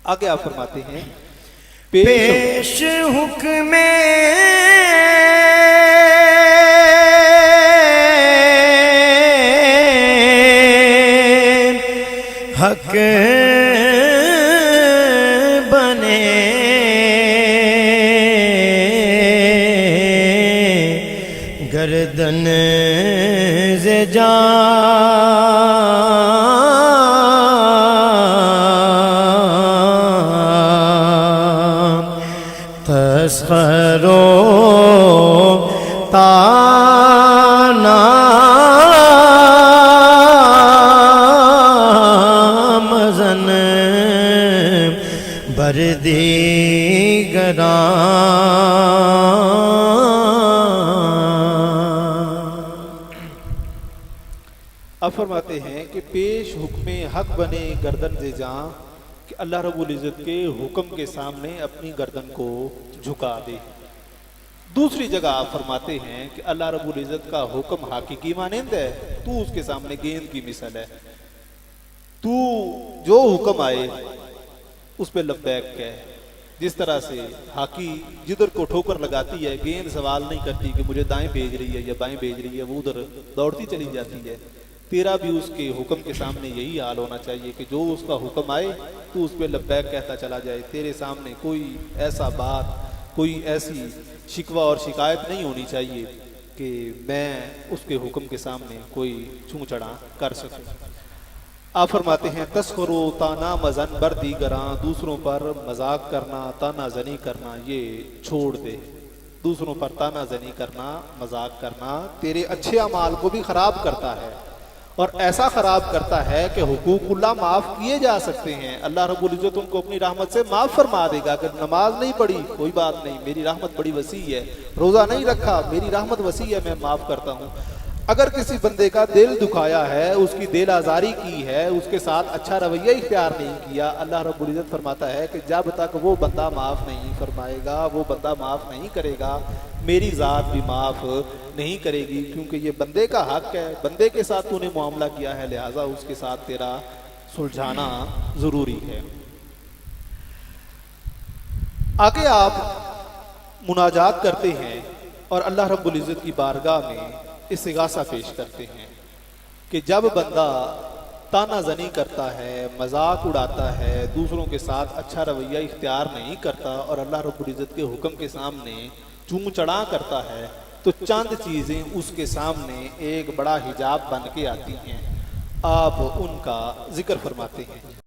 آگے آپ فرماتے ہیں پیش حکم حق بنے گردن سے تسخر و تانا مزن اب فرماتے ہیں کہ پیش حکم حق بنے گردن سے جاں کہ اللہ رب العزت کے حکم کے سامنے اپنی گردن کو جھکا دے۔ دوسری جگہ آپ فرماتے ہیں کہ اللہ رب العزت کا حکم حقیقی مانند ہے، تو اس کے سامنے گیند کی مثل ہے، تو جو حکم آئے اس پہ لبیک کہے۔ جس طرح سے ہاکی جدھر کو ٹھوکر لگاتی ہے، گیند سوال نہیں کرتی کہ مجھے دائیں بھیج رہی ہے یا بائیں بھیج رہی ہے، وہ ادھر دوڑتی چلی جاتی ہے۔ تیرا بھی اس کے حکم کے سامنے یہی حال ہونا چاہیے کہ جو اس کا حکم آئے تو اس پہ لبیک کہتا چلا جائے۔ تیرے سامنے کوئی ایسا بات، کوئی ایسی شکوہ اور شکایت نہیں ہونی چاہیے کہ میں اس کے حکم کے سامنے کوئی چوں چڑھا کر سکوں۔ آپ فرماتے ہیں تسخرو تانا مزن بر دیگراں، دوسروں پر مذاق کرنا، تانا زنی کرنا یہ چھوڑ دے۔ دوسروں پر تانا زنی کرنا، مذاق کرنا تیرے اچھے اعمال کو بھی خراب کرتا ہے، اور ایسا خراب کرتا ہے کہ حقوق اللہ معاف کیے جا سکتے ہیں۔ اللہ رب العزت ان کو اپنی رحمت سے معاف فرما دے گا کہ نماز نہیں پڑھی کوئی بات نہیں، میری رحمت بڑی وسیع ہے، روزہ نہیں رکھا میری رحمت وسیع ہے، میں معاف کرتا ہوں۔ اگر کسی بندے کا دل دکھایا ہے، اس کی دل آزاری کی ہے، اس کے ساتھ اچھا رویہ اختیار نہیں کیا، اللہ رب العزت فرماتا ہے کہ جب تک وہ بندہ معاف نہیں فرمائے گا، وہ بندہ معاف نہیں کرے گا، میری ذات بھی معاف نہیں کرے گی، کیونکہ یہ بندے کا حق ہے، بندے کے ساتھ تو نے معاملہ کیا ہے، لہٰذا اس کے ساتھ تیرا سلجھانا ضروری ہے۔ آگے آپ مناجات کرتے ہیں اور اللہ رب العزت کی بارگاہ میں استغاثہ پیش کرتے ہیں کہ جب بندہ تانا زنی کرتا ہے، مذاق اڑاتا ہے، دوسروں کے ساتھ اچھا رویہ اختیار نہیں کرتا اور اللہ رب العزت کے حکم کے سامنے چوں چڑھا کرتا ہے، تو چند چیزیں اس کے سامنے ایک بڑا حجاب بن کے آتی ہیں۔ آپ ان کا ذکر فرماتے ہیں۔